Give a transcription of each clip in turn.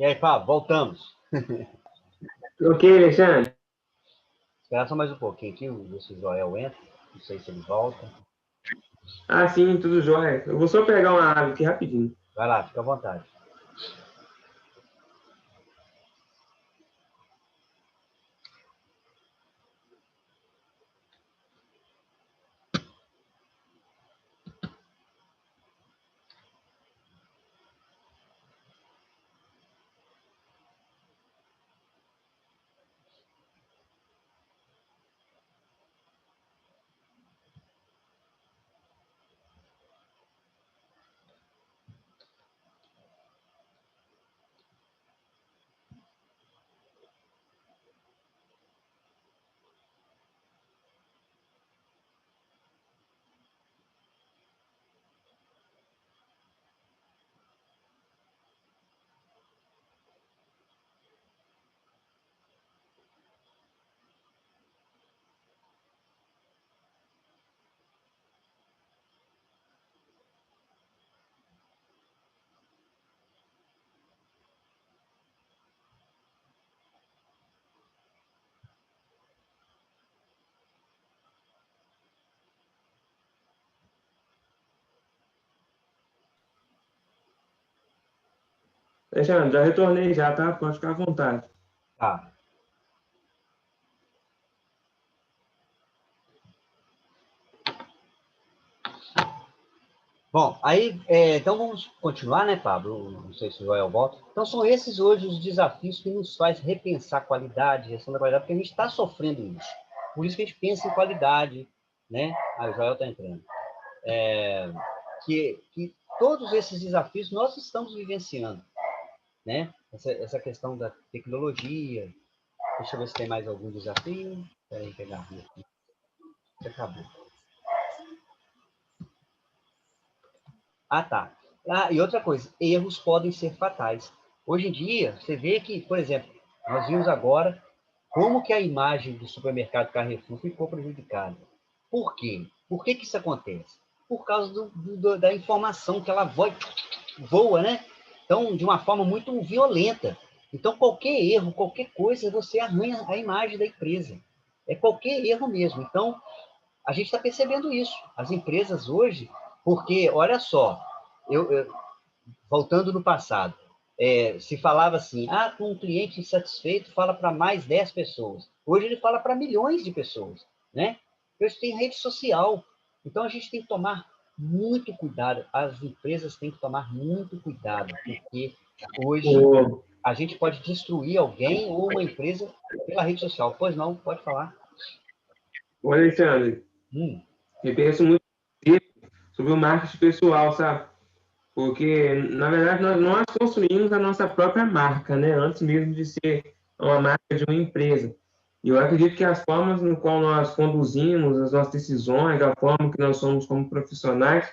E aí, Fábio, voltamos. Ok, Alexandre. Espera só mais um pouquinho aqui, ver se o Joel entra. Não sei se ele volta. Ah, sim, tudo jóia. Eu vou só pegar uma água aqui rapidinho. Vai lá, fica à vontade. Alexandre, já retornei já, tá? Pode ficar à vontade. Tá. Bom, aí, então vamos continuar, né, Pablo? Não sei se o Joel volta. Então, são esses hoje os desafios que nos faz repensar a qualidade, gestão da qualidade, porque a gente está sofrendo isso. Por isso que a gente pensa em qualidade, né? Ah, o Joel está entrando. Que todos esses desafios nós estamos vivenciando, né? Essa questão da tecnologia. Deixa eu ver se tem mais algum desafio. Espera aí, pegar aqui. Acabou. Ah, tá. Ah, e outra coisa, erros podem ser fatais. Hoje em dia, você vê que, por exemplo, nós vimos agora como que a imagem do supermercado Carrefour ficou prejudicada. Por quê? Por que que isso acontece? Por causa da informação que ela voa, né? Então, de uma forma muito violenta. Então, qualquer erro, qualquer coisa, você arranha a imagem da empresa. É qualquer erro mesmo. Então, a gente está percebendo isso. As empresas hoje, porque, olha só, voltando no passado, se falava assim, com um cliente insatisfeito, fala para mais 10 pessoas. Hoje ele fala para milhões de pessoas, né? Hoje tem rede social. Então, a gente tem que tomar muito cuidado, as empresas têm que tomar muito cuidado, porque hoje Ô, a gente pode destruir alguém ou uma empresa pela rede social. Pois não, pode falar. ô Alexandre, Hum, eu penso muito sobre o marketing pessoal, sabe? Porque, na verdade, nós construímos a nossa própria marca, né? Antes mesmo de ser uma marca de uma empresa. E eu acredito que as formas no qual nós conduzimos as nossas decisões, a forma que nós somos como profissionais,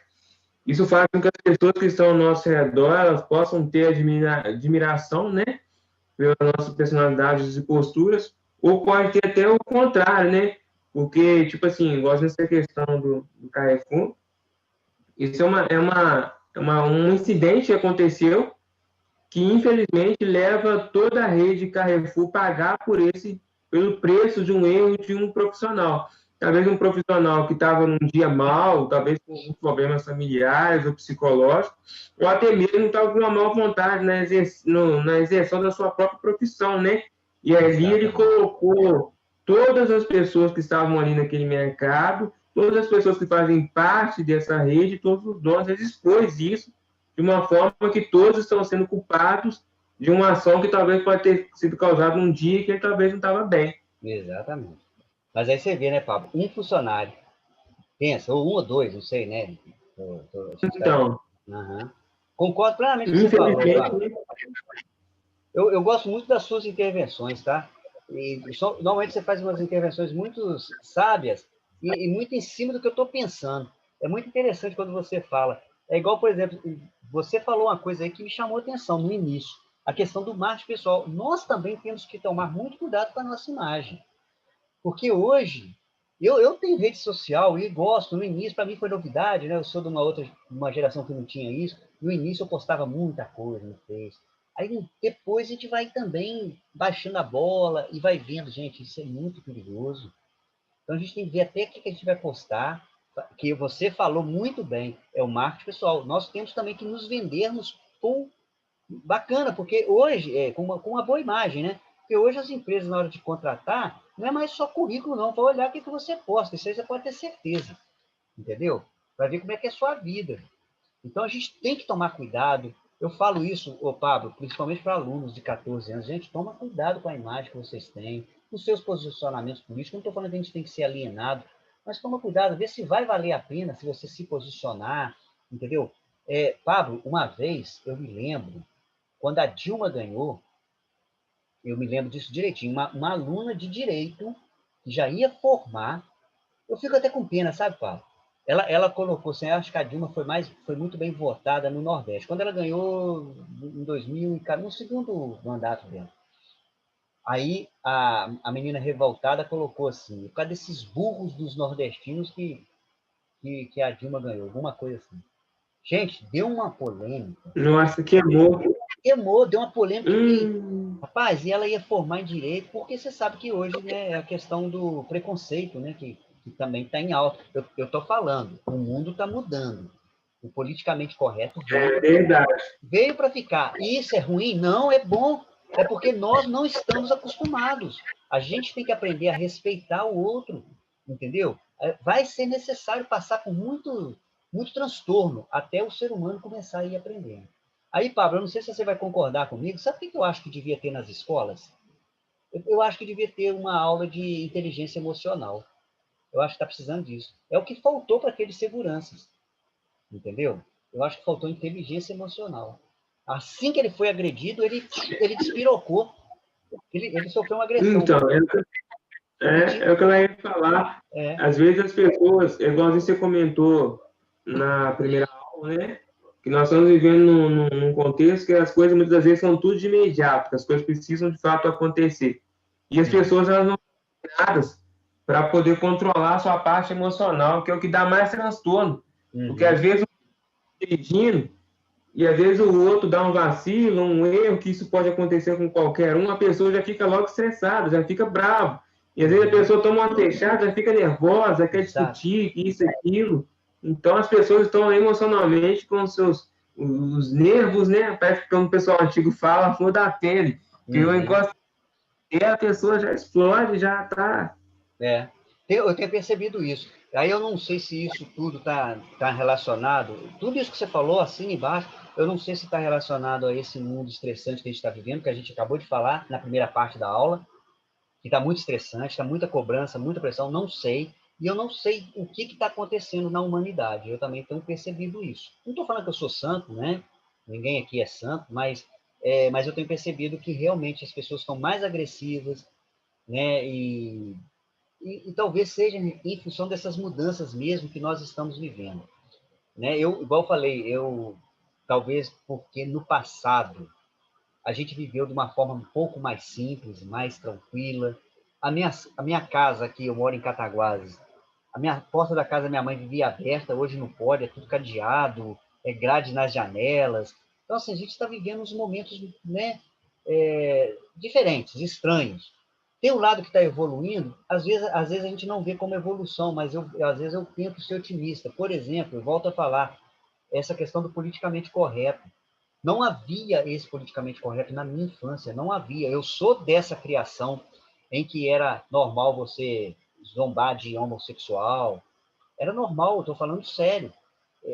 isso faz com que as pessoas que estão ao nosso redor elas possam ter admiração, né? Pelas nossas personalidades e posturas, ou pode ter até o contrário, né? Porque, tipo assim, igual nessa questão do Carrefour, isso um incidente que aconteceu que, infelizmente, leva toda a rede Carrefour pagar pelo preço de um erro de um profissional. Talvez um profissional que estava num dia mal, talvez com alguns problemas familiares ou psicológicos, ou até mesmo estava com uma má vontade na exerção da sua própria profissão, né? E ali ele exatamente. colocou todas as pessoas que estavam ali naquele mercado, todas as pessoas que fazem parte dessa rede, todos os donos, ele expôs isso de uma forma que todos estão sendo culpados de uma ação que talvez pode ter sido causada num dia que ele talvez não estava bem. Exatamente. Mas aí você vê, né, Pablo? Um funcionário, pensa, ou um ou dois, não sei, né? A gente tá... Então, Uhum. Concordo plenamente com o que você falou, infelizmente, Pablo. Eu gosto muito das suas intervenções, tá? Normalmente você faz umas intervenções muito sábias e muito em cima do que eu estou pensando. É muito interessante quando você fala. É igual, por exemplo, você falou uma coisa aí que me chamou a atenção no início, a questão do marketing pessoal. Nós também temos que tomar muito cuidado com a nossa imagem. Porque hoje, eu tenho rede social e gosto. No início, para mim foi novidade, né? Eu sou de uma geração que não tinha isso. No início eu postava muita coisa no Face. Aí depois a gente vai também baixando a bola e vai vendo, gente, isso é muito perigoso. Então a gente tem que ver até o que a gente vai postar, que você falou muito bem, é o marketing pessoal. Nós temos também que nos vendermos com bacana, porque hoje, com uma boa imagem, né? Porque hoje as empresas, na hora de contratar, não é mais só currículo, não. Vai olhar o que você posta, isso aí você pode ter certeza, entendeu? Vai ver como é que é a sua vida. Então, a gente tem que tomar cuidado. Eu falo isso, ô Pablo, principalmente para alunos de 14 anos. Gente, toma cuidado com a imagem que vocês têm, com os seus posicionamentos políticos. Não estou falando que a gente tem que ser alienado, mas toma cuidado, vê se vai valer a pena se você se posicionar, entendeu? Pablo, uma vez, eu me lembro, quando a Dilma ganhou, eu me lembro disso direitinho, uma aluna de direito que já ia formar, eu fico até com pena, sabe, Paulo? Ela colocou assim, acho que a Dilma foi muito bem votada no Nordeste, quando ela ganhou em 2000, no segundo mandato dela. Aí a menina revoltada colocou assim, por causa desses burros dos nordestinos que a Dilma ganhou, alguma coisa assim. Gente, deu uma polêmica. Nossa, queimou. Queimou, deu uma polêmica que, Hum, rapaz, e ela ia formar em direito, porque você sabe que hoje, né, é a questão do preconceito, né, que também está em alta. Eu estou falando, o mundo está mudando. O politicamente correto é verdade. veio para ficar. E isso é ruim? Não, é bom. É porque nós não estamos acostumados. A gente tem que aprender a respeitar o outro, entendeu? Vai ser necessário passar por muito transtorno até o ser humano começar a ir aprendendo. Aí, Pablo, eu não sei se você vai concordar comigo. Sabe o que eu acho que devia ter nas escolas? Eu acho que devia ter uma aula de inteligência emocional. Eu acho que está precisando disso. É o que faltou para aqueles seguranças, entendeu? Eu acho que faltou inteligência emocional. Assim que ele foi agredido, ele despirocou. Ele sofreu uma agressão. Então, é o que ela ia falar. É, Às vezes as pessoas, igual você comentou na primeira aula, né? Que nós estamos vivendo num contexto que as coisas muitas vezes são tudo de imediato, que as coisas precisam de fato acontecer. E as sim. pessoas elas não têm nada para poder controlar a sua parte emocional, que é o que dá mais transtorno. Porque Uhum. às vezes o dirigindo, e às vezes o outro dá um vacilo, um erro, que isso pode acontecer com qualquer um, a pessoa já fica logo estressada, já fica brava. E às vezes a Uhum. pessoa toma uma fechada, já fica nervosa, quer Exato. discutir isso, aquilo. Então as pessoas estão emocionalmente com os nervos, né? Parece que como o pessoal antigo fala, a flor da pele. Que eu Uhum. encosto e a pessoa já explode, já tá. É. Eu tenho percebido isso. Aí eu não sei se isso tudo tá relacionado. Tudo isso que você falou, assim embaixo, eu não sei se está relacionado a esse mundo estressante que a gente está vivendo, que a gente acabou de falar na primeira parte da aula, que está muito estressante, está muita cobrança, muita pressão, não sei. E eu não sei o que está acontecendo na humanidade. Eu também tenho percebido isso. Não estou falando que eu sou santo, né? Ninguém aqui é santo, mas eu tenho percebido que realmente as pessoas estão mais agressivas, né? E talvez seja em função dessas mudanças mesmo que nós estamos vivendo, né? Igual eu falei, talvez porque no passado a gente viveu de uma forma um pouco mais simples, mais tranquila. A minha casa aqui, eu moro em Cataguases, a minha porta da casa da minha mãe vivia aberta, hoje não pode, é tudo cadeado, é grade nas janelas. Então, assim, a gente está vivendo uns momentos, né, diferentes, estranhos. Tem um lado que está evoluindo, às vezes a gente não vê como evolução, mas às vezes eu tento ser otimista. Por exemplo, eu volto a falar, essa questão do politicamente correto. Não havia esse politicamente correto na minha infância, não havia. Eu sou dessa criação em que era normal você zombar de homossexual. Era normal, eu estou falando sério.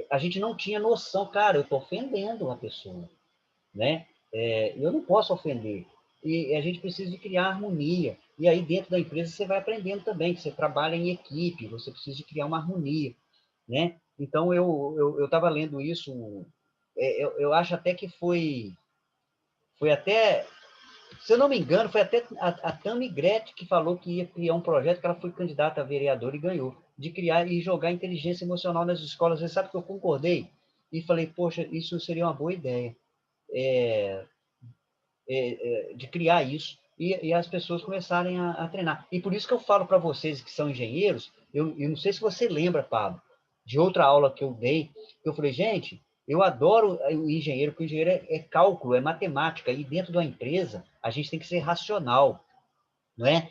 A gente não tinha noção, cara, eu estou ofendendo uma pessoa, né? Eu não posso ofender. E a gente precisa de criar harmonia. E aí, dentro da empresa, você vai aprendendo também, que você trabalha em equipe, você precisa de criar uma harmonia, né? Então, eu estava lendo isso, eu acho até que foi até, se eu não me engano, foi até a Tammy Gretchen que falou que ia criar um projeto, que ela foi candidata a vereadora e ganhou, de criar e jogar inteligência emocional nas escolas. Você sabe que eu concordei? E falei, poxa, isso seria uma boa ideia, de criar isso, e as pessoas começarem a treinar. E por isso que eu falo para vocês que são engenheiros, eu não sei se você lembra, Pablo, de outra aula que eu dei, que eu falei, gente, Eu adoro o engenheiro, porque o engenheiro é cálculo, é matemática, e dentro de uma empresa a gente tem que ser racional, não é?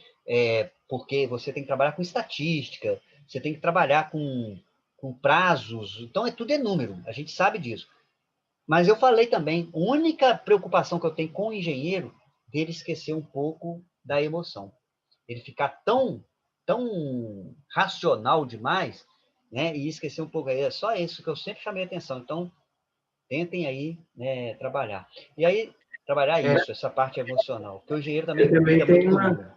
Porque você tem que trabalhar com estatística, você tem que trabalhar com prazos, então tudo é número, a gente sabe disso. Mas eu falei também, a única preocupação que eu tenho com o engenheiro, dele esquecer um pouco da emoção. Ele ficar tão racional demais, né? E esquecer um pouco aí. É só isso que eu sempre chamei a atenção. Então, tentem aí, né, trabalhar. E aí, trabalhar É, isso, essa parte emocional. Porque o engenheiro eu também também lida muito tenho com o uma, número.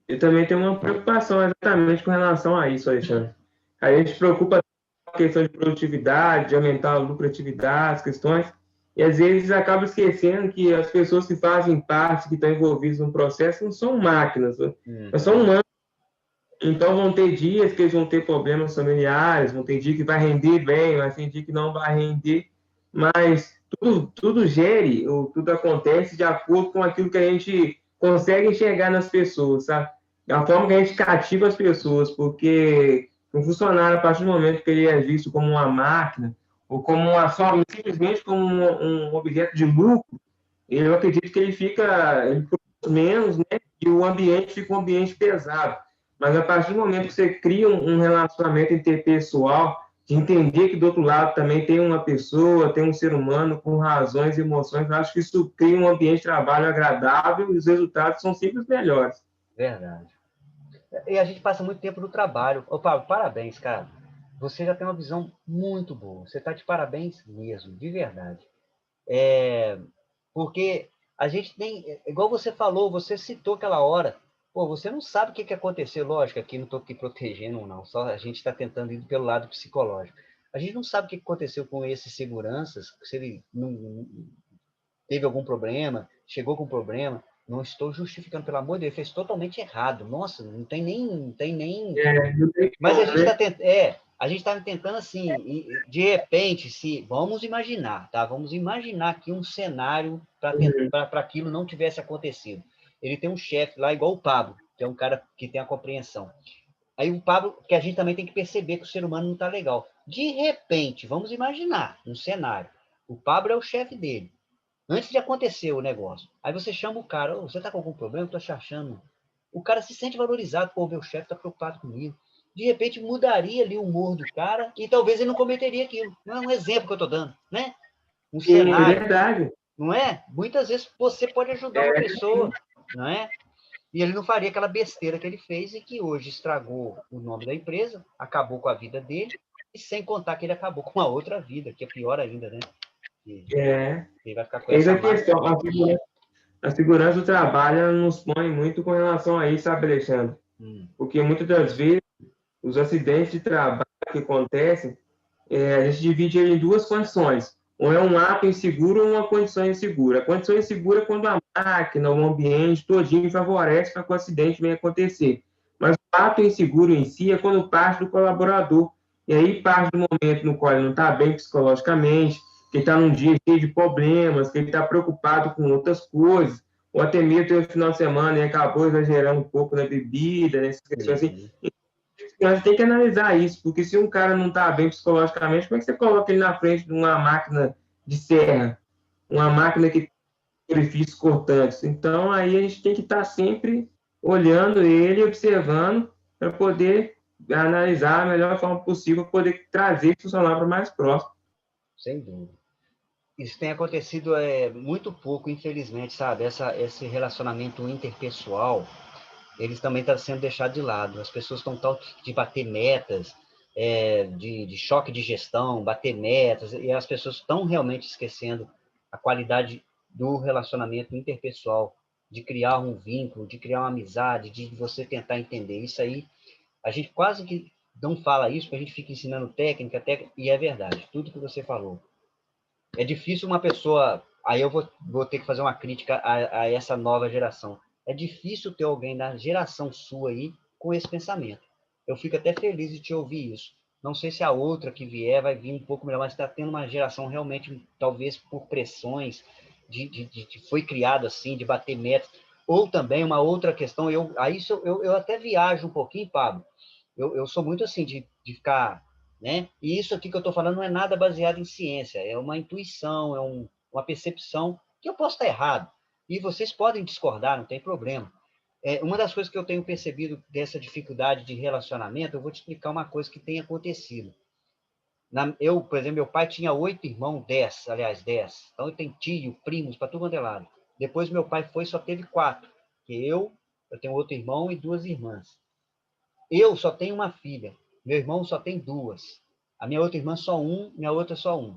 eu também tenho uma preocupação exatamente com relação a isso, Alexandre. A gente se preocupa com a questão de produtividade, de aumentar a lucratividade, as questões, e às vezes acaba esquecendo que as pessoas que fazem parte, que estão envolvidas no processo, não são máquinas, né? Mas são Uhum. humanos. Então vão ter dias que eles vão ter problemas familiares, vão ter dia que vai render bem, vai ter dia que não vai render, mas tudo gere, ou tudo acontece de acordo com aquilo que a gente consegue enxergar nas pessoas, sabe? A forma que a gente cativa as pessoas, porque um funcionário, a partir do momento que ele é visto como uma máquina, ou como só simplesmente como um objeto de lucro, eu acredito que ele produz menos, né? E o ambiente fica um ambiente pesado. Mas a partir do momento que você cria um relacionamento interpessoal, de entender que do outro lado também tem uma pessoa, tem um ser humano com razões e emoções, eu acho que isso cria um ambiente de trabalho agradável e os resultados são sempre os melhores. Verdade. E a gente passa muito tempo no trabalho. Ô, Pablo, parabéns, cara. Você já tem uma visão muito boa. Você está de parabéns mesmo, de verdade. Porque a gente tem, igual você falou, você citou aquela hora, pô, você não sabe o que que aconteceu, lógico, aqui não estou aqui protegendo, não, só a gente está tentando ir pelo lado psicológico. A gente não sabe o que aconteceu com esses seguranças, se ele não teve algum problema, chegou com problema, não estou justificando, pelo amor de Deus, fez totalmente errado. Nossa, não tem nem. Não tem Mas a como, gente está né? tentando, a gente está tentando assim, de repente, se vamos imaginar, tá? Vamos imaginar aqui um cenário Uhum. para aquilo não tivesse acontecido. Ele tem um chefe lá, igual o Pablo, que é um cara que tem a compreensão. Aí o Pablo, que a gente também tem que perceber que o ser humano não está legal. De repente, vamos imaginar um cenário. O Pablo é o chefe dele. Antes de acontecer o negócio. Aí você chama o cara, você está com algum problema? Estou te achando. O cara se sente valorizado, pô, meu chefe está preocupado comigo. De repente mudaria ali o humor do cara e talvez ele não cometeria aquilo. Não é um exemplo que eu estou dando, né? Um Sim, é cenário, verdade. não é? Muitas vezes você pode ajudar uma É, pessoa, não é? E ele não faria aquela besteira que ele fez e que hoje estragou o nome da empresa, acabou com a vida dele, e sem contar que ele acabou com a outra vida, que é pior ainda, né? Que é, ele vai ficar com eis essa a marca. questão. A segurança do trabalho ela nos põe muito com relação a isso, sabe, Alexandre? Hum, Porque muitas das vezes os acidentes de trabalho que acontecem, a gente divide ele em duas condições. Ou é um ato inseguro ou uma condição insegura. A condição insegura é quando a máquina, o ambiente todinho favorece para que o acidente venha acontecer. Mas o ato inseguro em si é quando parte do colaborador. E aí parte do momento no qual ele não está bem psicologicamente, que está num dia cheio de problemas, que ele está preocupado com outras coisas, ou até mesmo no final de semana e acabou exagerando um pouco na bebida, nessas questões assim. uhum. A gente tem que analisar isso, porque se um cara não está bem psicologicamente, como é que você coloca ele na frente de uma máquina de serra, uma máquina que tem orifícios cortantes? Então, aí a gente tem que estar sempre olhando ele, observando, para poder analisar a melhor forma possível, para poder trazer esse funcionário para mais próximo. Sem dúvida. Isso tem acontecido muito pouco, infelizmente, sabe? Esse relacionamento interpessoal, eles também estão sendo deixados de lado. As pessoas estão tal de bater metas, de choque de gestão, bater metas, e as pessoas estão realmente esquecendo a qualidade do relacionamento interpessoal, de criar um vínculo, de criar uma amizade, de você tentar entender. Isso aí, a gente quase que não fala isso, porque a gente fica ensinando técnica, e é verdade, tudo que você falou. É difícil uma pessoa. Aí eu vou ter que fazer uma crítica a essa nova geração. É difícil ter alguém da geração sua aí com esse pensamento. Eu fico até feliz de te ouvir isso. Não sei se a outra que vier vai vir um pouco melhor, mas está tendo uma geração realmente, talvez por pressões, de foi criado assim, de bater metas. Ou também uma outra questão, aí eu até viajo um pouquinho, Pablo. Eu sou muito assim de ficar né? E isso aqui que eu estou falando não é nada baseado em ciência, é uma intuição, uma percepção que eu posso estar errado. E vocês podem discordar, não tem problema. Uma das coisas que eu tenho percebido dessa dificuldade de relacionamento, eu vou te explicar uma coisa que tem acontecido. Por exemplo, meu pai tinha 8 irmãos, 10, aliás, 10. Então, eu tenho tio, primos, para tudo quanto é lado. Depois, meu pai só teve 4. Que eu tenho outro irmão e 2 irmãs. Eu só tenho uma filha. Meu irmão só tem 2. A minha outra irmã só um, minha outra só um.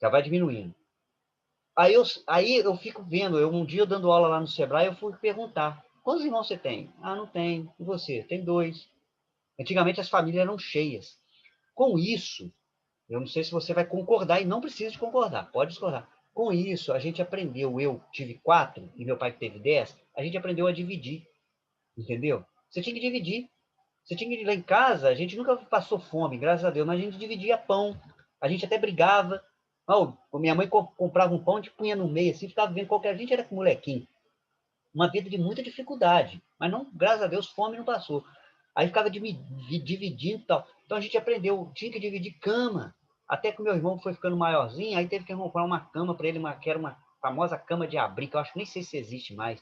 Já vai diminuindo. Aí eu fico vendo, um dia dando aula lá no Sebrae, eu fui perguntar, quantos irmãos você tem? Ah, não tem. E você? Tem 2. Antigamente as famílias eram cheias. Com isso, eu não sei se você vai concordar, e não precisa de concordar, pode discordar. Com isso, a gente aprendeu, eu tive 4, e meu pai teve 10, a gente aprendeu a dividir, entendeu? Você tinha que dividir. Você tinha que ir lá em casa, a gente nunca passou fome, graças a Deus, mas a gente dividia pão, a gente até brigava. Minha mãe comprava um pão, a gente punha no meio, assim, ficava vendo qualquer... A gente era com molequinho. Uma vida de muita dificuldade, mas não, graças a Deus, fome não passou. Aí ficava dividindo e tal. Então a gente aprendeu, tinha que dividir cama. Até que o meu irmão foi ficando maiorzinho, aí teve que comprar uma cama para ele, que era uma famosa cama de abrigo, que eu acho que nem sei se existe mais.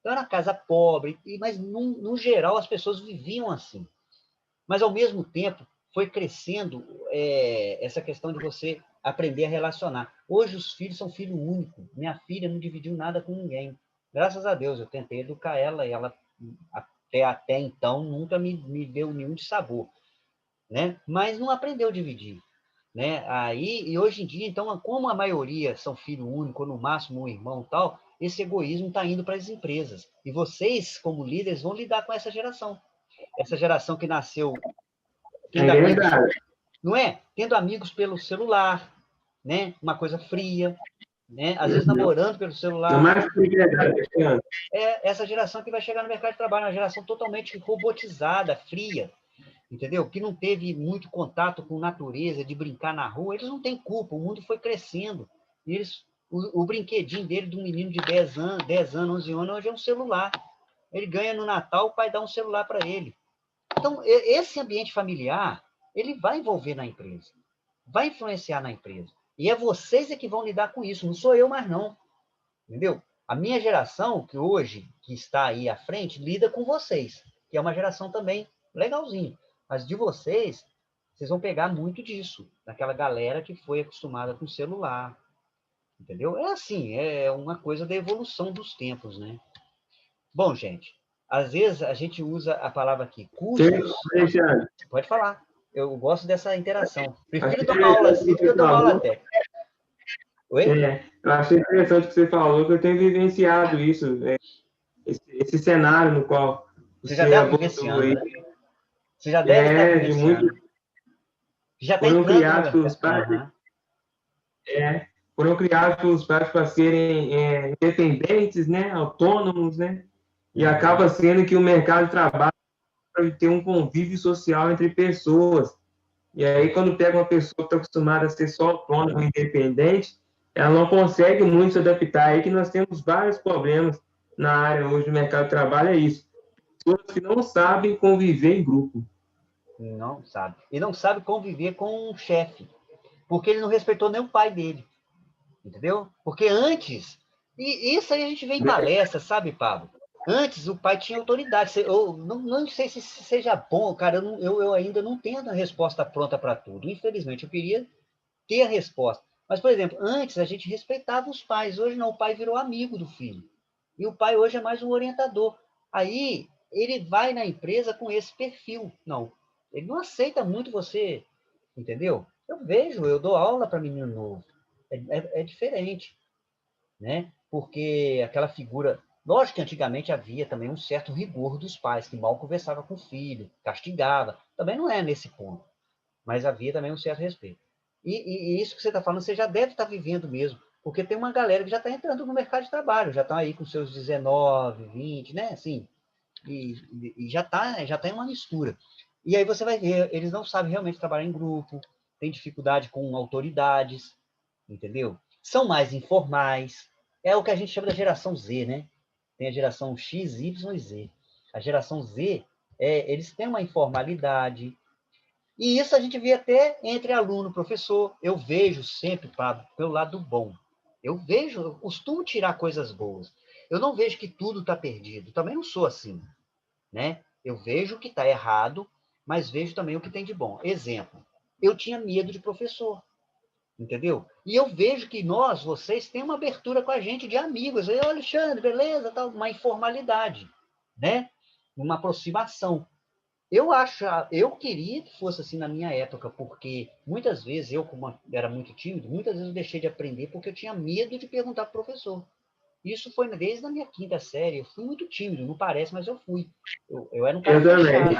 Então era uma casa pobre, mas no geral as pessoas viviam assim. Mas ao mesmo tempo foi crescendo essa questão de você aprender a relacionar. Hoje os filhos são filho único. Minha filha não dividiu nada com ninguém. Graças a Deus, eu tentei educar ela e ela até então nunca me deu nenhum dissabor, né? Mas não aprendeu a dividir, né? E hoje em dia, então, como a maioria são filho único, ou no máximo um irmão e tal, esse egoísmo está indo para as empresas. E vocês, como líderes, vão lidar com essa geração. Essa geração que nasceu É tendo amigos, verdade. não é? Tendo amigos pelo celular, né? Uma coisa fria, né? Às vezes namorando pelo É celular. mais que verdade, Cristiano. Essa geração que vai chegar no mercado de trabalho, uma geração totalmente robotizada, fria, entendeu? Que não teve muito contato com natureza, de brincar na rua. Eles não têm culpa, o mundo foi crescendo. E o brinquedinho dele, de um menino de 10 anos, 11 anos, hoje é um celular. Ele ganha no Natal, o pai dá um celular para ele. Então, esse ambiente familiar, ele vai envolver na empresa, vai influenciar na empresa. E é vocês que vão lidar com isso, não sou eu mais não, entendeu? A minha geração, que hoje que está aí à frente, lida com vocês, que é uma geração também legalzinha. Mas de vocês, vocês vão pegar muito disso, daquela galera que foi acostumada com celular, entendeu? É assim, é uma coisa da evolução dos tempos, né? Bom, gente, às vezes a gente usa a palavra aqui, custos. Alexandre, Pode falar. Eu gosto dessa interação. achei Prefiro tomar aula interessante o assim que do que você eu tomar aula falou. técnica. Oi? Eu achei interessante o que você falou, que eu tenho vivenciado isso, esse cenário no qual Você já você está abordou vivenciando, aí, né? Você já deve estar de muito, vivenciando. Já está foram entrando no criados pelos mercado. pais, Uhum. foram criados pelos pais para serem independentes, né, autônomos, né, e acaba sendo que o mercado de trabalho para ter um convívio social entre pessoas. E aí, quando pega uma pessoa que está acostumada a ser só autônoma, independente, ela não consegue muito se adaptar. Aí que nós temos vários problemas na área hoje do mercado de trabalho, é isso. Pessoas que não sabem conviver em grupo. Não sabe. E não sabe conviver com um chefe. Porque ele não respeitou nem o pai dele. Entendeu? Porque antes, e isso aí a gente vê em palestra, sabe, Pablo? Antes o pai tinha autoridade. Eu não sei se seja bom, cara. Eu ainda não tenho a resposta pronta para tudo. Infelizmente, eu queria ter a resposta. Mas, por exemplo, antes a gente respeitava os pais. Hoje não, o pai virou amigo do filho. E o pai hoje é mais um orientador. Aí ele vai na empresa com esse perfil. Não, ele não aceita muito você, entendeu? Eu vejo, eu dou aula para menino novo. É diferente, né? Porque aquela figura. Lógico que antigamente havia também um certo rigor dos pais, que mal conversava com o filho, castigava. Também não é nesse ponto, mas havia também um certo respeito. E isso que você está falando, você já deve estar vivendo mesmo, porque tem uma galera que já está entrando no mercado de trabalho, já estão aí com seus 19, 20, né? Assim, e já tá em uma mistura. E aí você vai ver, eles não sabem realmente trabalhar em grupo, tem dificuldade com autoridades, entendeu? São mais informais. É o que a gente chama da geração Z, né? Tem a geração X, Y e Z. A geração Z, eles têm uma informalidade, E isso a gente vê até entre aluno e professor. Eu vejo sempre, Pablo, pelo lado bom. Eu costumo tirar coisas boas. Eu não vejo que tudo está perdido. Também não sou assim, né? Eu vejo o que está errado, mas vejo também o que tem de bom. Exemplo, eu tinha medo de professor, entendeu? E eu vejo que vocês, têm uma abertura com a gente de amigos. Eu, Alexandre, beleza? Tal, uma informalidade, né? Uma aproximação. Eu queria que fosse assim na minha época, porque muitas vezes eu, como era muito tímido, muitas vezes eu deixei de aprender porque eu tinha medo de perguntar para o professor. Isso foi desde a minha quinta série. Eu fui muito tímido, não parece, mas eu fui. Eu era um cara Eu também.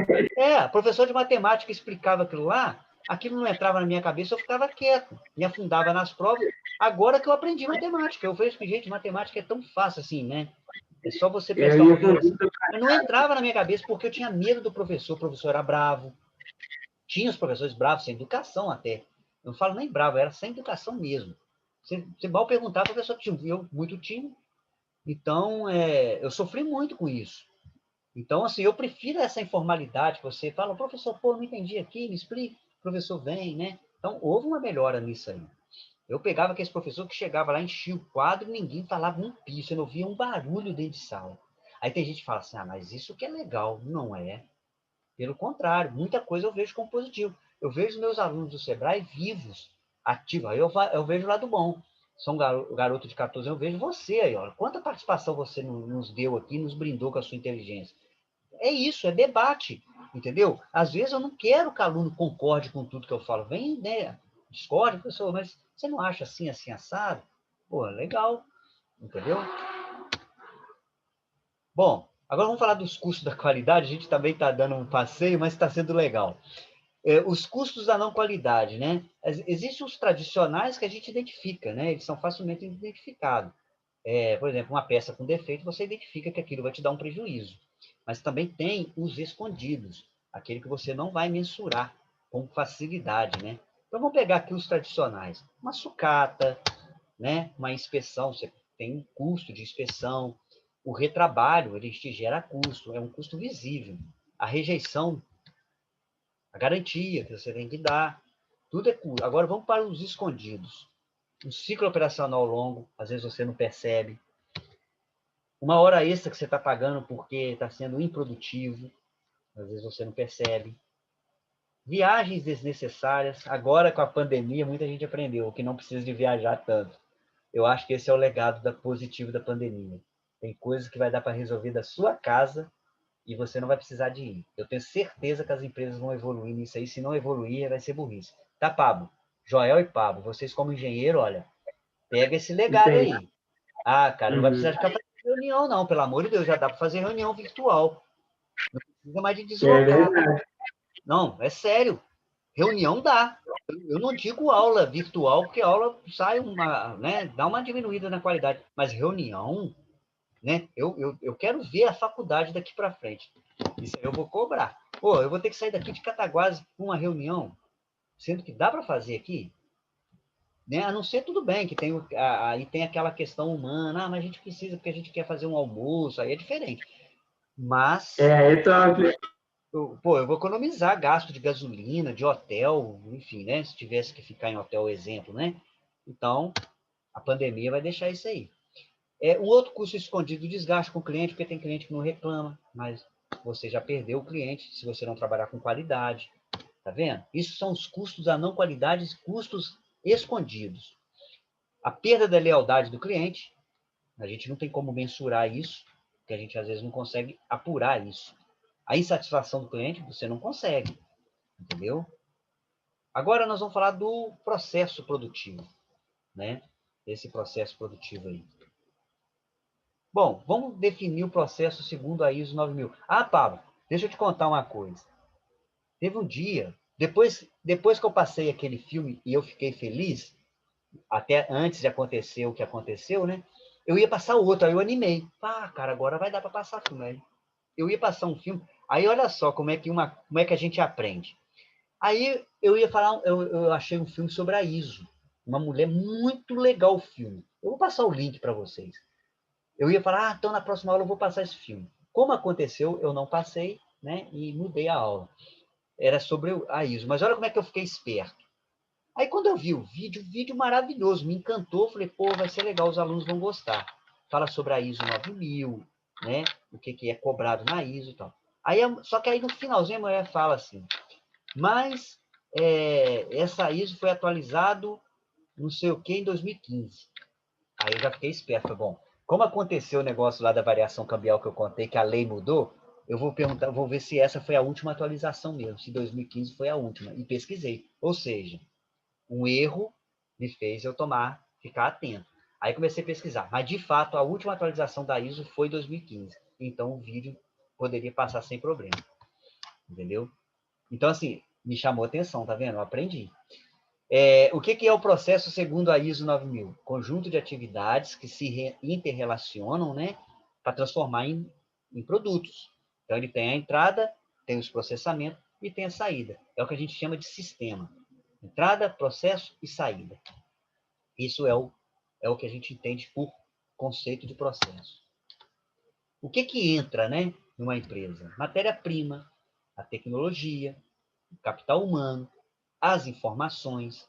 fechado. Professor de matemática explicava aquilo lá, aquilo não entrava na minha cabeça, eu ficava quieto, me afundava nas provas. Agora que eu aprendi matemática, eu vejo que, gente, matemática é tão fácil assim, né? É só você Eu prestar uma ia com atenção. tudo. Mas não entrava na minha cabeça porque eu tinha medo do professor. O professor era bravo. Tinha os professores bravos, sem educação até. Eu não falo nem bravo, era sem educação mesmo. Você mal perguntava, o professor tinha eu muito tímido. Então, eu sofri muito com isso. Então, assim, eu prefiro essa informalidade que você fala, professor, pô, não entendi aqui, me explica. O professor vem, né? Então, houve uma melhora nisso aí. Eu pegava aquele professor que chegava lá, enchia o quadro, ninguém falava um piso, você não ouvia um barulho dentro de sala. Aí tem gente que fala assim, mas isso que é legal. Não é. Pelo contrário, muita coisa eu vejo como positivo. Eu vejo meus alunos do Sebrae vivos, ativos. Aí eu vejo o lado bom. São garoto de 14 anos, eu vejo você aí, ó. Quanta participação você nos deu aqui, nos brindou com a sua inteligência. É isso, é debate, entendeu? Às vezes eu não quero que o aluno concorde com tudo que eu falo. Vem, né? Discorde, professor, mas você não acha assim, assim, assado? Pô, legal, entendeu? Bom, agora vamos falar dos custos da qualidade. A gente também está dando um passeio, mas está sendo legal. Os custos da não qualidade, né? Existem os tradicionais que a gente identifica, né? Eles são facilmente identificados. Por exemplo, uma peça com defeito, você identifica que aquilo vai te dar um prejuízo. Mas também tem os escondidos, aquele que você não vai mensurar com facilidade, né? Então vamos pegar aqui os tradicionais. Uma sucata, né? Uma inspeção, você tem um custo de inspeção. O retrabalho, ele te gera custo, é um custo visível. A rejeição, a garantia que você tem que dar, tudo é custo. Agora vamos para os escondidos. Um ciclo operacional longo, às vezes você não percebe. Uma hora extra que você está pagando porque está sendo improdutivo, às vezes você não percebe. Viagens desnecessárias. Agora, com a pandemia, muita gente aprendeu que não precisa de viajar tanto. Eu acho que esse é o legado positivo da pandemia. Tem coisas que vai dar para resolver da sua casa e você não vai precisar de ir. Eu tenho certeza que as empresas vão evoluir nisso aí. Se não evoluir, vai ser burrice. Tá, Pablo? Joel e Pablo, vocês como engenheiro, olha, pega esse legado Entendi. aí. Ah, cara, não vai Uhum. precisar ficar fazendo reunião, não. Pelo amor de Deus, já dá para fazer reunião virtual. Não precisa mais de É deslocar. verdade. Não, é sério. Reunião dá. Eu não digo aula virtual, porque a aula sai né, dá uma diminuída na qualidade. Mas reunião, né? Eu quero ver a faculdade daqui para frente. Isso aí eu vou cobrar. Pô, eu vou ter que sair daqui de Cataguases para uma reunião, sendo que dá para fazer aqui, né? A não ser tudo bem, que aí tem aquela questão humana, mas a gente precisa porque a gente quer fazer um almoço, aí é diferente. Mas É top. eu vou economizar gasto de gasolina, de hotel, enfim, né? Se tivesse que ficar em hotel, exemplo, né? Então, a pandemia vai deixar isso aí. Um outro custo escondido, desgaste com o cliente, porque tem cliente que não reclama, mas você já perdeu o cliente se você não trabalhar com qualidade. Tá vendo? Isso são os custos da não qualidade, custos escondidos. A perda da lealdade do cliente, a gente não tem como mensurar isso, porque a gente às vezes não consegue apurar isso. A insatisfação do cliente, você não consegue, entendeu? Agora nós vamos falar do processo produtivo, né? Esse processo produtivo aí. Bom, vamos definir o processo segundo a ISO 9000. Ah, Pablo, deixa eu te contar uma coisa. Teve um dia, depois que eu passei aquele filme e eu fiquei feliz, até antes de acontecer o que aconteceu, né? Eu ia passar outro, aí eu animei. Ah, cara, agora vai dar para passar filme. Aí eu ia passar um filme, aí olha só como é que a gente aprende. Aí eu ia falar, eu achei um filme sobre a ISO. Uma mulher, muito legal o filme. Eu vou passar o link para vocês. Eu ia falar, então na próxima aula eu vou passar esse filme. Como aconteceu, eu não passei, né? E mudei a aula. era sobre a ISO. Mas olha como é que eu fiquei esperto. Aí, quando eu vi o vídeo maravilhoso, me encantou, falei, pô, vai ser legal, os alunos vão gostar. Fala sobre a ISO 9000, né? O que é cobrado na ISO e tal. Aí, só que aí no finalzinho a mulher fala assim, mas essa ISO foi atualizado não sei o que em 2015. Aí eu já fiquei esperto, falei, bom, como aconteceu o negócio lá da variação cambial que eu contei, que a lei mudou, eu vou perguntar, vou ver se essa foi a última atualização mesmo, se 2015 foi a última. E pesquisei. Ou seja, um erro me fez eu ficar atento. Aí comecei a pesquisar. Mas, de fato, a última atualização da ISO foi 2015. Então, o vídeo poderia passar sem problema. Entendeu? Então, assim, me chamou a atenção, tá vendo? Eu aprendi. O que é o processo segundo a ISO 9000? Conjunto de atividades que se interrelacionam, né, para transformar em produtos. Então, ele tem a entrada, tem os processamentos e tem a saída. É o que a gente chama de sistema. Entrada, processo e saída. Isso é o que a gente entende por conceito de processo. O que entra, né, numa empresa? Matéria-prima, a tecnologia, o capital humano, as informações,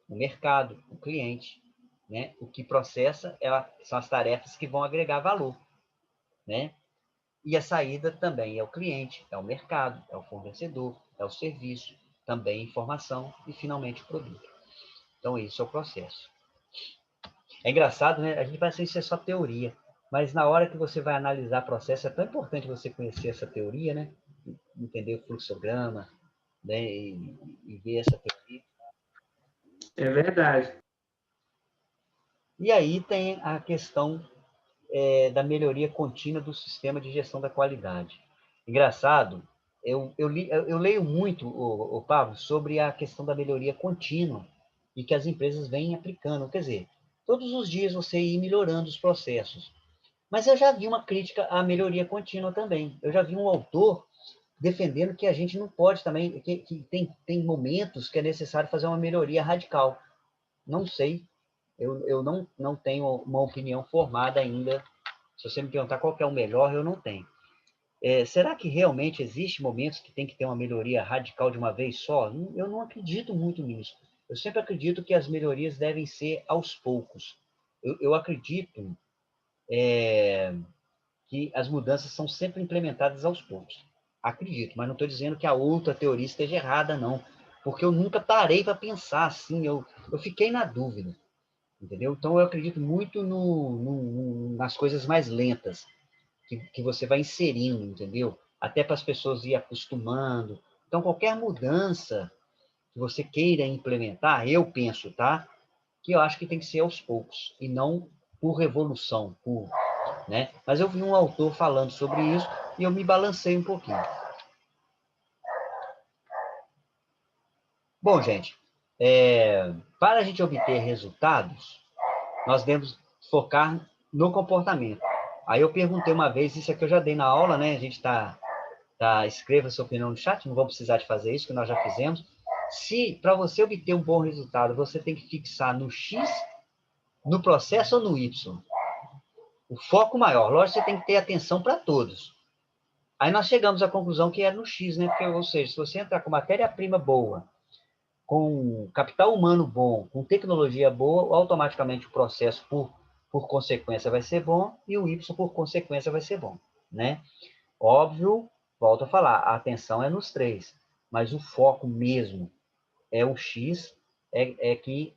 o mercado, o cliente, né? O que processa são as tarefas que vão agregar valor, né? E a saída também é o cliente, é o mercado, é o fornecedor, é o serviço, também informação e, finalmente, o produto. Então, isso é o processo. É engraçado, né? A gente vai isso é só teoria, mas na hora que você vai analisar processo, é tão importante você conhecer essa teoria, né? Entender o fluxograma, né? E ver essa teoria. É verdade. E aí tem a questão da melhoria contínua do sistema de gestão da qualidade. Engraçado, eu leio muito, o Pablo, sobre a questão da melhoria contínua e que as empresas vêm aplicando. Quer dizer, todos os dias você ir melhorando os processos. Mas eu já vi uma crítica à melhoria contínua também. Eu já vi um autor defendendo que a gente não pode também, que tem momentos que é necessário fazer uma melhoria radical. Não sei, eu não tenho uma opinião formada ainda. Se você me perguntar qual que é o melhor, eu não tenho. Será que realmente existe momentos que tem que ter uma melhoria radical de uma vez só? Eu não acredito muito nisso. Eu sempre acredito que as melhorias devem ser aos poucos. Eu acredito que as mudanças são sempre implementadas aos poucos. Acredito, mas não estou dizendo que a outra teoria esteja errada, não. Porque eu nunca parei para pensar assim, eu fiquei na dúvida, entendeu? Então, eu acredito muito nas coisas mais lentas, que você vai inserindo, entendeu? Até para as pessoas ir acostumando. Então, qualquer mudança que você queira implementar, eu penso, tá? Que eu acho que tem que ser aos poucos, e não por revolução, né? Mas eu vi um autor falando sobre isso e eu me balancei um pouquinho. Bom, gente, para a gente obter resultados, nós devemos focar no comportamento. Aí eu perguntei uma vez, isso aqui eu já dei na aula, né? A gente escreva sua opinião no chat, não vou precisar de fazer isso, que nós já fizemos. Se, para você obter um bom resultado, você tem que fixar no X, no processo ou no Y. O foco maior. Lógico, você tem que ter atenção para todos. Aí nós chegamos à conclusão que é no X, né? Porque, ou seja, se você entrar com matéria-prima boa, com capital humano bom, com tecnologia boa, automaticamente o processo, por consequência, vai ser bom e o Y, por consequência, vai ser bom, né? Óbvio, volto a falar, a atenção é nos três, mas o foco mesmo é o X, que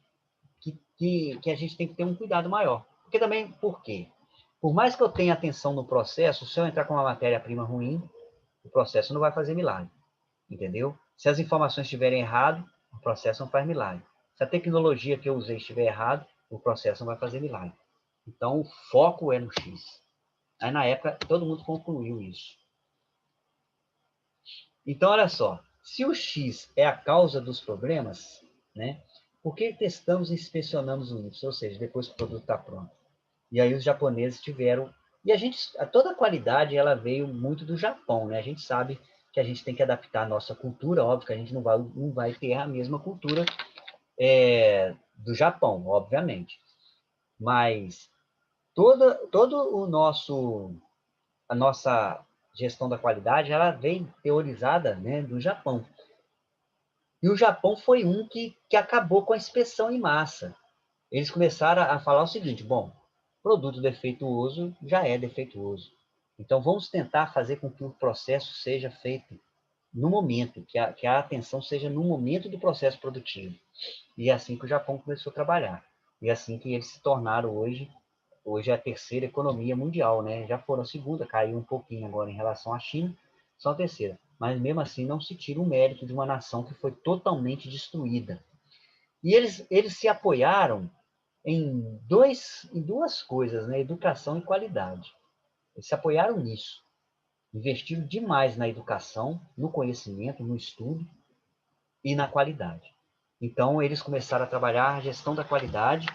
a gente tem que ter um cuidado maior. Porque também, por quê? Por mais que eu tenha atenção no processo, se eu entrar com uma matéria-prima ruim, o processo não vai fazer milagre, entendeu? Se as informações estiverem erradas, o processo não faz milagre. Se a tecnologia que eu usei estiver errada, o processo não vai fazer milagre. Então, o foco é no X. Aí, na época, todo mundo concluiu isso. Então, olha só. Se o X é a causa dos problemas, né, por que testamos e inspecionamos o Y? Ou seja, depois que o produto está pronto. E aí os japoneses tiveram... E toda a qualidade, ela veio muito do Japão, né? A gente sabe que a gente tem que adaptar a nossa cultura, óbvio que a gente não vai ter a mesma cultura do Japão, obviamente. Mas a nossa gestão da qualidade, ela vem teorizada, né, do Japão. E o Japão foi um que acabou com a inspeção em massa. Eles começaram a falar o seguinte, bom, produto defeituoso já é defeituoso. Então, vamos tentar fazer com que o processo seja feito no momento, que a atenção seja no momento do processo produtivo. E é assim que o Japão começou a trabalhar. E é assim que eles se tornaram hoje é a terceira economia mundial, né? Já foram a segunda, caiu um pouquinho agora em relação à China, são a terceira. Mas mesmo assim não se tira o mérito de uma nação que foi totalmente destruída. E eles se apoiaram em duas coisas, né? Educação e qualidade. Eles se apoiaram nisso. Investiram demais na educação, no conhecimento, no estudo e na qualidade. Então, eles começaram a trabalhar a gestão da qualidade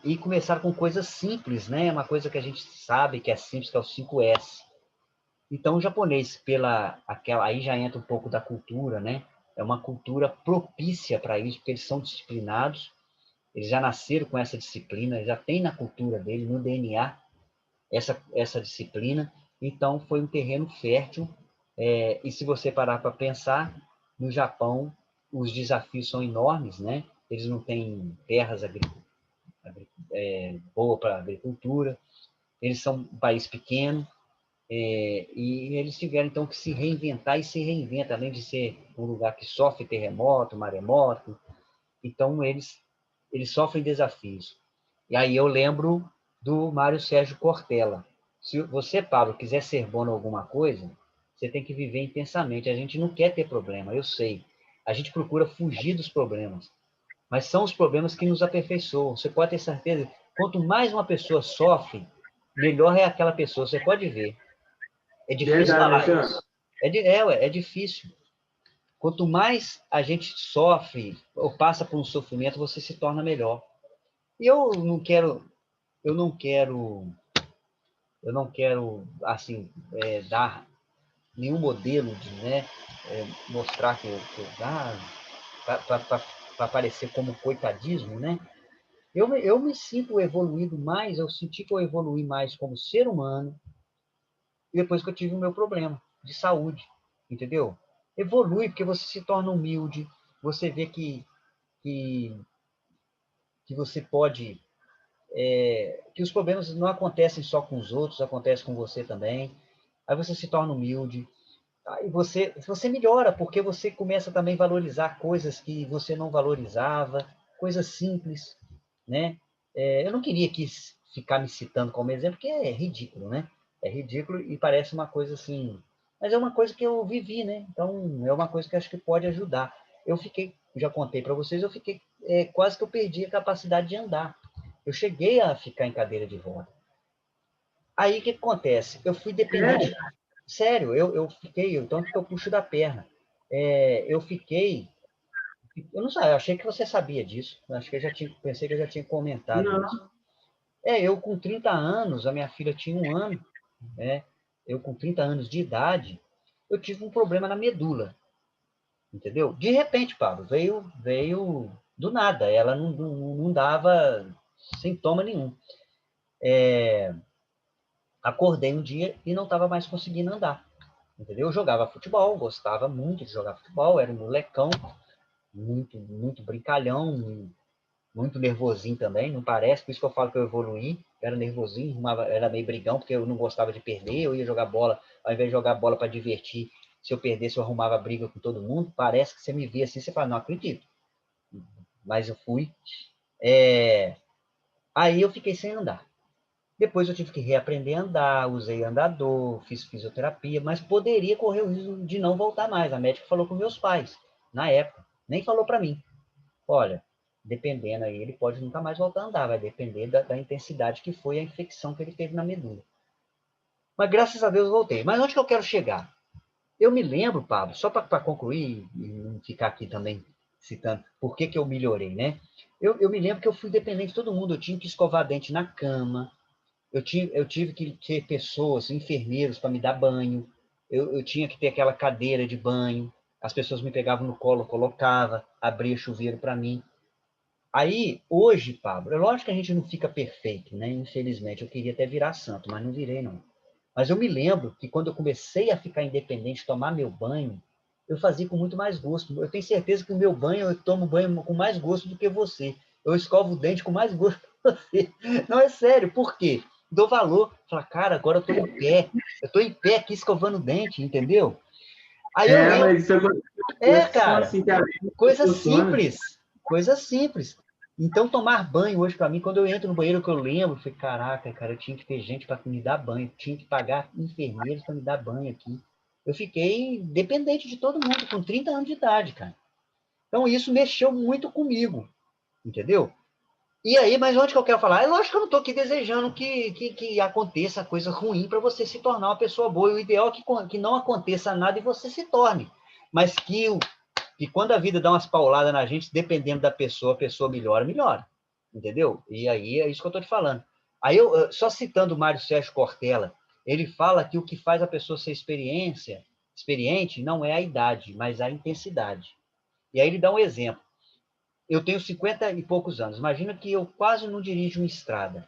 e começaram com coisas simples, né? Uma coisa que a gente sabe que é simples, que é o 5S. Então, o japonês, aí já entra um pouco da cultura, né? É uma cultura propícia para isso, porque eles são disciplinados, eles já nasceram com essa disciplina, já tem na cultura dele, no DNA, essa disciplina. Então, foi um terreno fértil. E se você parar para pensar, no Japão, os desafios são enormes, né? Eles não têm terras boas para agricultura, eles são um país pequeno, e eles tiveram, então, que se reinventar e se reinventa, além de ser um lugar que sofre terremoto, maremoto. Então, eles sofrem desafios. E aí eu lembro do Mário Sérgio Cortella. Se você, Pablo, quiser ser bom em alguma coisa, você tem que viver intensamente. A gente não quer ter problema, eu sei. A gente procura fugir dos problemas. Mas são os problemas que nos aperfeiçoam. Você pode ter certeza, quanto mais uma pessoa sofre, melhor é aquela pessoa. Você pode ver. É difícil Verdade, falar Alexandre. isso. É difícil. Quanto mais a gente sofre ou passa por um sofrimento, você se torna melhor. E eu não quero, assim, dar nenhum modelo de, né, mostrar que eu para parecer como coitadismo, né? Eu me sinto evoluído mais, eu senti que eu evolui mais como ser humano depois que eu tive o meu problema de saúde, entendeu? Evolui porque você se torna humilde, você vê que, que você pode, que os problemas não acontecem só com os outros, acontecem com você também. Aí você se torna humilde, aí você melhora, porque você começa também a valorizar coisas que você não valorizava, coisas simples, né? Eu não queria ficar me citando como exemplo, porque é ridículo, né? É ridículo e parece uma coisa assim, mas é uma coisa que eu vivi, né? Então, é uma coisa que acho que pode ajudar. Eu fiquei, já contei para vocês, eu fiquei, quase que eu perdi a capacidade de andar. Eu cheguei a ficar em cadeira de roda. Aí, o que acontece? Eu fui dependente. Sério, eu fiquei, tanto que eu puxo da perna. Eu fiquei. Eu não sei, eu achei que você sabia disso. Acho que pensei que eu já tinha comentado isso. Não, Eu com 30 anos, a minha filha tinha 1 ano, né? Eu com 30 anos de idade, eu tive um problema na medula, entendeu? De repente, Pablo, veio do nada. Ela não dava sintoma nenhum. Acordei um dia e não estava mais conseguindo andar. Entendeu? Eu jogava futebol, gostava muito de jogar futebol, era um molecão, muito, muito brincalhão, muito nervosinho também, não parece, por isso que eu falo que eu evoluí, eu era nervosinho, era meio brigão, porque eu não gostava de perder, eu ia jogar bola, ao invés de jogar bola para divertir, se eu perdesse eu arrumava briga com todo mundo, parece que você me vê assim, você fala, não acredito, mas eu fui. Aí eu fiquei sem andar. Depois eu tive que reaprender a andar, usei andador, fiz fisioterapia, mas poderia correr o risco de não voltar mais. A médica falou com meus pais, na época, nem falou para mim. Olha, dependendo aí, ele pode nunca mais voltar a andar, vai depender da intensidade que foi a infecção que ele teve na medula. Mas graças a Deus eu voltei. Mas onde que eu quero chegar? Eu me lembro, Pablo, só para concluir e não ficar aqui também citando por que eu melhorei, né? Eu me lembro que eu fui dependente de todo mundo, eu tinha que escovar dente na cama, eu tive que ter pessoas, enfermeiros, para me dar banho. Eu tinha que ter aquela cadeira de banho. As pessoas me pegavam no colo, colocava, abria chuveiro para mim. Aí, hoje, Pablo, é lógico que a gente não fica perfeito, né? Infelizmente, eu queria até virar santo, mas não virei, não. Mas eu me lembro que quando eu comecei a ficar independente, tomar meu banho, eu fazia com muito mais gosto. Eu tenho certeza que o meu banho, eu tomo banho com mais gosto do que você. Eu escovo o dente com mais gosto que você. Não, é sério. Por quê? Dou valor. Fala, cara, agora eu estou em pé. Eu estou em pé aqui escovando o dente, entendeu? Aí eu lembro. Mas isso são Cara, assim que a vida coisa funciona. simples. Coisa simples. Então, tomar banho hoje, para mim, quando eu entro no banheiro, que eu lembro, eu falei, caraca, cara, eu tinha que ter gente para me dar banho, tinha que pagar enfermeiros para me dar banho aqui. Eu fiquei dependente de todo mundo, com 30 anos de idade, cara. Então, isso mexeu muito comigo, entendeu? E aí, mas onde que eu quero falar? É lógico que eu não estou aqui desejando que aconteça coisa ruim para você se tornar uma pessoa boa. O ideal é que não aconteça nada e você se torne. Mas que quando a vida dá umas pauladas na gente, dependendo da pessoa, a pessoa melhora, melhora. Entendeu? E aí é isso que eu estou te falando. Aí, só citando o Mário Sérgio Cortella, ele fala que o que faz a pessoa ser experiente não é a idade, mas a intensidade. E aí ele dá um exemplo. Eu tenho 50 e poucos anos. Imagina que eu quase não dirijo uma estrada.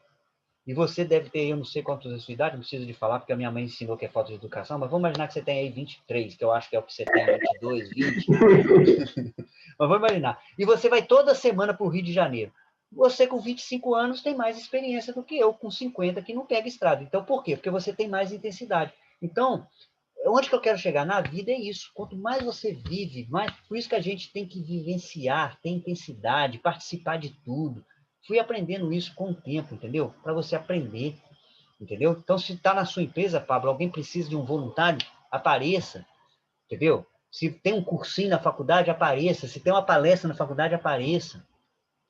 E você deve ter, eu não sei quantos anos de sua idade, não preciso de falar, porque a minha mãe ensinou que é falta de educação, mas vamos imaginar que você tem aí 23, que eu acho que é o que você tem, 22, 20. Mas vamos imaginar. E você vai toda semana para o Rio de Janeiro. Você, com 25 anos, tem mais experiência do que eu, com 50, que não pega estrada. Então, por quê? Porque você tem mais intensidade. Então, onde que eu quero chegar? Na vida é isso. Quanto mais você vive, mais. Por isso que a gente tem que vivenciar, ter intensidade, participar de tudo. Fui aprendendo isso com o tempo, entendeu? Para você aprender, entendeu? Então, se está na sua empresa, Pablo, alguém precisa de um voluntário, apareça, entendeu? Se tem um cursinho na faculdade, apareça. Se tem uma palestra na faculdade, apareça.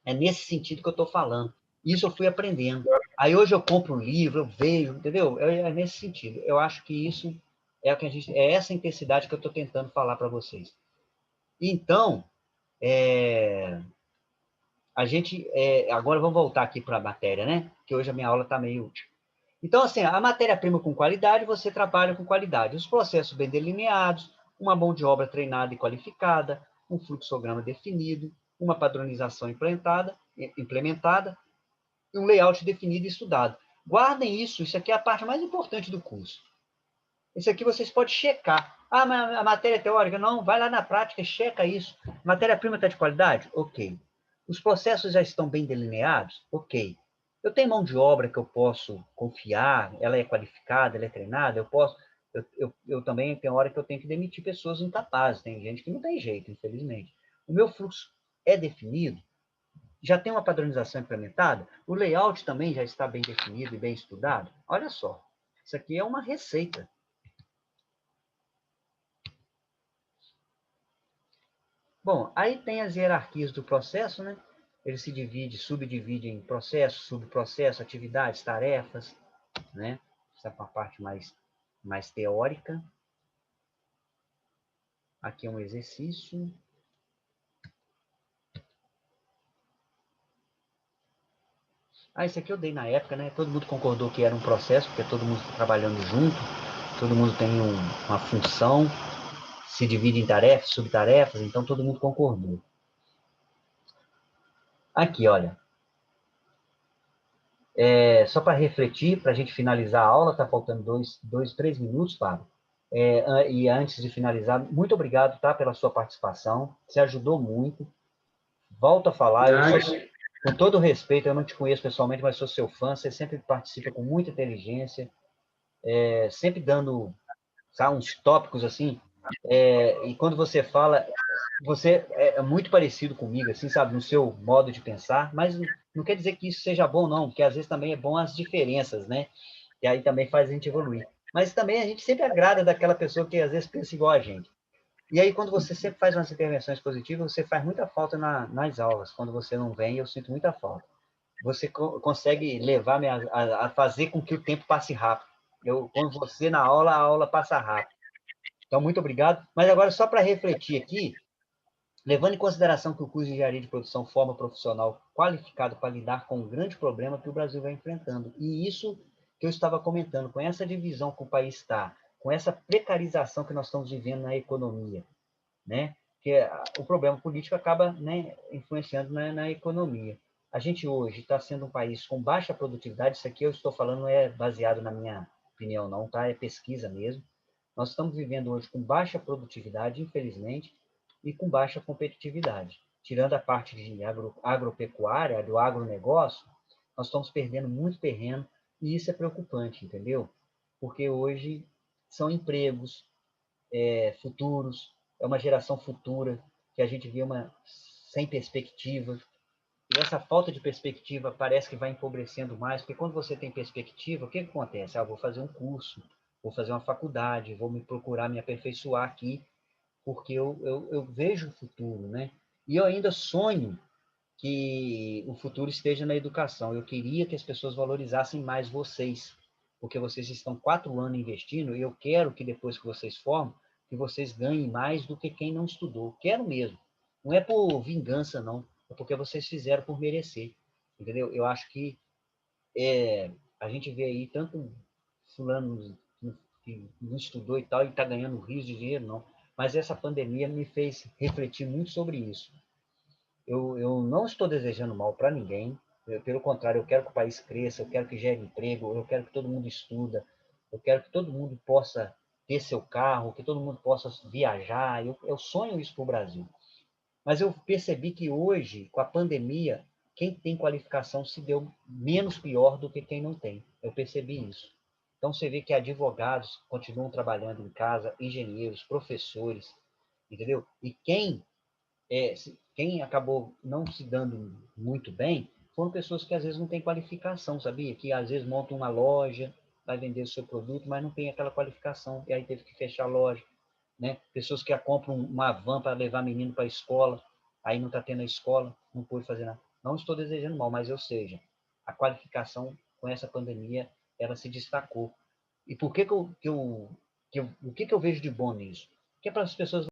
É nesse sentido que eu estou falando. Isso eu fui aprendendo. Aí hoje eu compro um livro, eu vejo, entendeu? É nesse sentido. Eu acho que isso é o que é essa intensidade que eu estou tentando falar para vocês. Então, agora vamos voltar aqui para a matéria, né? Que hoje a minha aula está meio. Então, assim, a matéria-prima com qualidade, você trabalha com qualidade. Os processos bem delineados, uma mão de obra treinada e qualificada, um fluxograma definido, uma padronização implementada e um layout definido e estudado. Guardem isso aqui é a parte mais importante do curso. Isso aqui vocês podem checar. Ah, mas a matéria teórica? Não, vai lá na prática e checa isso. Matéria-prima está de qualidade? Ok. Os processos já estão bem delineados? Ok. Eu tenho mão de obra que eu posso confiar, ela é qualificada, ela é treinada, eu posso. Eu também tenho hora que eu tenho que demitir pessoas incapazes, tem gente que não tem jeito, infelizmente. O meu fluxo é definido? Já tem uma padronização implementada? O layout também já está bem definido e bem estudado? Olha só, isso aqui é uma receita. Bom, aí tem as hierarquias do processo, né? Ele se subdivide em processo, subprocesso, atividades, tarefas, né? Essa é uma parte mais teórica. Aqui é um exercício. Isso aqui eu dei na época, né? Todo mundo concordou que era um processo, porque todo mundo está trabalhando junto, todo mundo tem uma função, se divide em tarefas, subtarefas, então todo mundo concordou. Aqui, olha. Só para refletir, para a gente finalizar a aula, está faltando 3 minutos, Fábio. E antes de finalizar, muito obrigado, tá, pela sua participação. Você ajudou muito. Volto a falar, com todo respeito, eu não te conheço pessoalmente, mas sou seu fã. Você sempre participa com muita inteligência, sempre dando, sabe, uns tópicos assim. E quando você fala, você é muito parecido comigo, assim, sabe, no seu modo de pensar, mas não quer dizer que isso seja bom, não, porque às vezes também é bom as diferenças, né? E aí também faz a gente evoluir. Mas também a gente sempre agrada daquela pessoa que às vezes pensa igual a gente. E aí, quando você sempre faz umas intervenções positivas, você faz muita falta nas aulas. Quando você não vem, eu sinto muita falta. Você consegue levar-me a fazer com que o tempo passe rápido. Quando você na aula, a aula passa rápido. Então, muito obrigado. Mas agora, só para refletir aqui, levando em consideração que o curso de engenharia de produção forma profissional qualificado para lidar com um grande problema que o Brasil vai enfrentando. E isso que eu estava comentando, com essa divisão que o país está, com essa precarização que nós estamos vivendo na economia, né? Que o problema político acaba, né, influenciando na economia. A gente hoje está sendo um país com baixa produtividade, isso aqui eu estou falando não é baseado na minha opinião, não, tá? É pesquisa mesmo. Nós estamos vivendo hoje com baixa produtividade, infelizmente, e com baixa competitividade. Tirando a parte de agropecuária, do agronegócio, nós estamos perdendo muito terreno e isso é preocupante, entendeu? Porque hoje são empregos futuros, é uma geração futura que a gente vê sem perspectiva. E essa falta de perspectiva parece que vai empobrecendo mais, porque quando você tem perspectiva, o que acontece? Ah, vou fazer um curso, vou fazer uma faculdade, vou me procurar me aperfeiçoar aqui, porque eu vejo o futuro, né? E eu ainda sonho que o futuro esteja na educação. Eu queria que as pessoas valorizassem mais vocês, porque vocês estão 4 anos investindo, e eu quero que depois que vocês formam, que vocês ganhem mais do que quem não estudou. Quero mesmo. Não é por vingança, não. É porque vocês fizeram por merecer. Entendeu? Eu acho que a gente vê aí tanto fulano que não estudou e tal, e está ganhando rios de dinheiro, não. Mas essa pandemia me fez refletir muito sobre isso. Eu não estou desejando mal para ninguém. Pelo contrário, eu quero que o país cresça, eu quero que gere emprego, eu quero que todo mundo estuda, eu quero que todo mundo possa ter seu carro, que todo mundo possa viajar. Eu sonho isso para o Brasil. Mas eu percebi que hoje, com a pandemia, quem tem qualificação se deu menos pior do que quem não tem. Eu percebi isso. Então você vê que advogados continuam trabalhando em casa, engenheiros, professores, entendeu? E quem acabou não se dando muito bem foram pessoas que às vezes não têm qualificação, sabia? Que às vezes montam uma loja, vai vender o seu produto, mas não tem aquela qualificação, e aí teve que fechar a loja, né? Pessoas que compram uma van para levar menino para a escola, aí não está tendo a escola, não pôde fazer nada. Não estou desejando mal, mas ou seja, a qualificação com essa pandemia, ela se destacou. E por que o que eu vejo de bom nisso? Que é para as pessoas